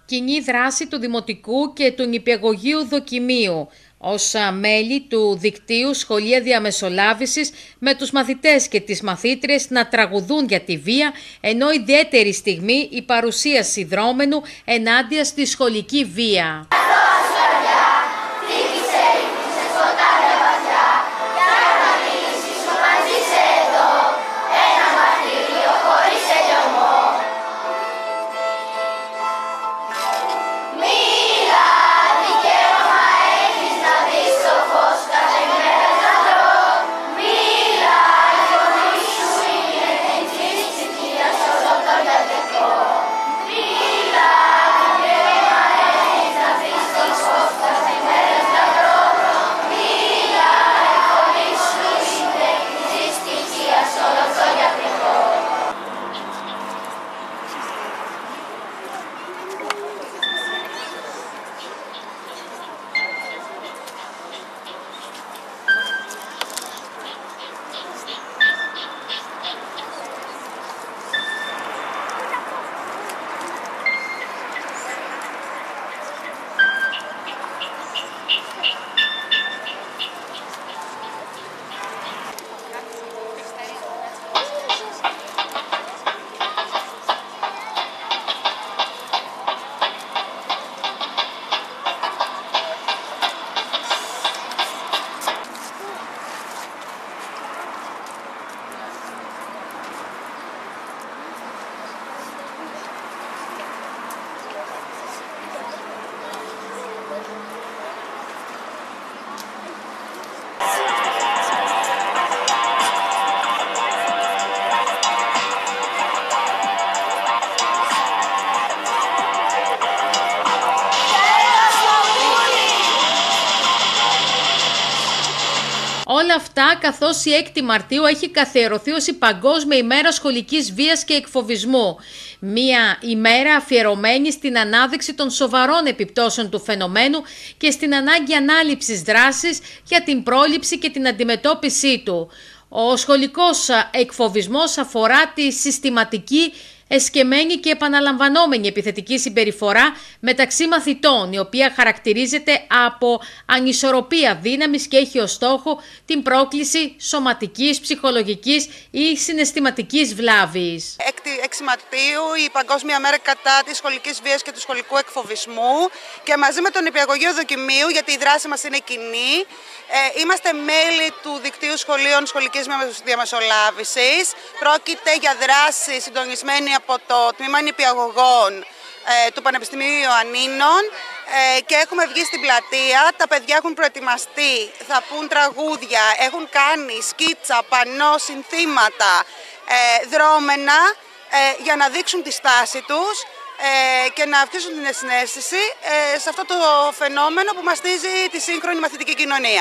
κοινή δράση του Δημοτικού και του Νηπιαγωγείου Δοκιμίου ως μέλη του δικτύου Σχολεία Διαμεσολάβησης με τους μαθητές και τις μαθήτριες να τραγουδούν για τη βία, ενώ ιδιαίτερη στιγμή η παρουσίαση δρόμενου ενάντια στη σχολική βία. Όλα αυτά καθώς η 6η Μαρτίου έχει καθιερωθεί ως η Παγκόσμια ημέρα σχολικής βίας και εκφοβισμού. Μία ημέρα αφιερωμένη στην ανάδειξη των σοβαρών επιπτώσεων του φαινομένου και στην ανάγκη ανάληψης δράσης για την πρόληψη και την αντιμετώπιση του. Ο σχολικός εκφοβισμός αφορά τη συστηματική, εσκεμμένη και επαναλαμβανόμενη επιθετική συμπεριφορά μεταξύ μαθητών, η οποία χαρακτηρίζεται από ανισορροπία δύναμης και έχει ως στόχο την πρόκληση σωματικής, ψυχολογικής ή συναισθηματικής βλάβης. 6 Μαρτίου, η Παγκόσμια Μέρα κατά της σχολικής βίας και του σχολικού εκφοβισμού, και μαζί με τον Νηπιαγωγείο Δοκιμίου, γιατί η δράση μας είναι κοινή, είμαστε μέλη του Δικτύου Σχολείων Σχολικής Διαμεσολάβησης. Πρόκειται για δράση συντονισμένη από το Τμήμα Νηπιαγωγών του Πανεπιστημίου Ιωαννίνων και έχουμε βγει στην πλατεία. Τα παιδιά έχουν προετοιμαστεί, θα πούν τραγούδια, έχουν κάνει σκίτσα, πανό, συνθήματα, δρόμενα για να δείξουν τη στάση τους και να αυξήσουν την συναίσθηση σε αυτό το φαινόμενο που μαστίζει τη σύγχρονη μαθητική κοινωνία.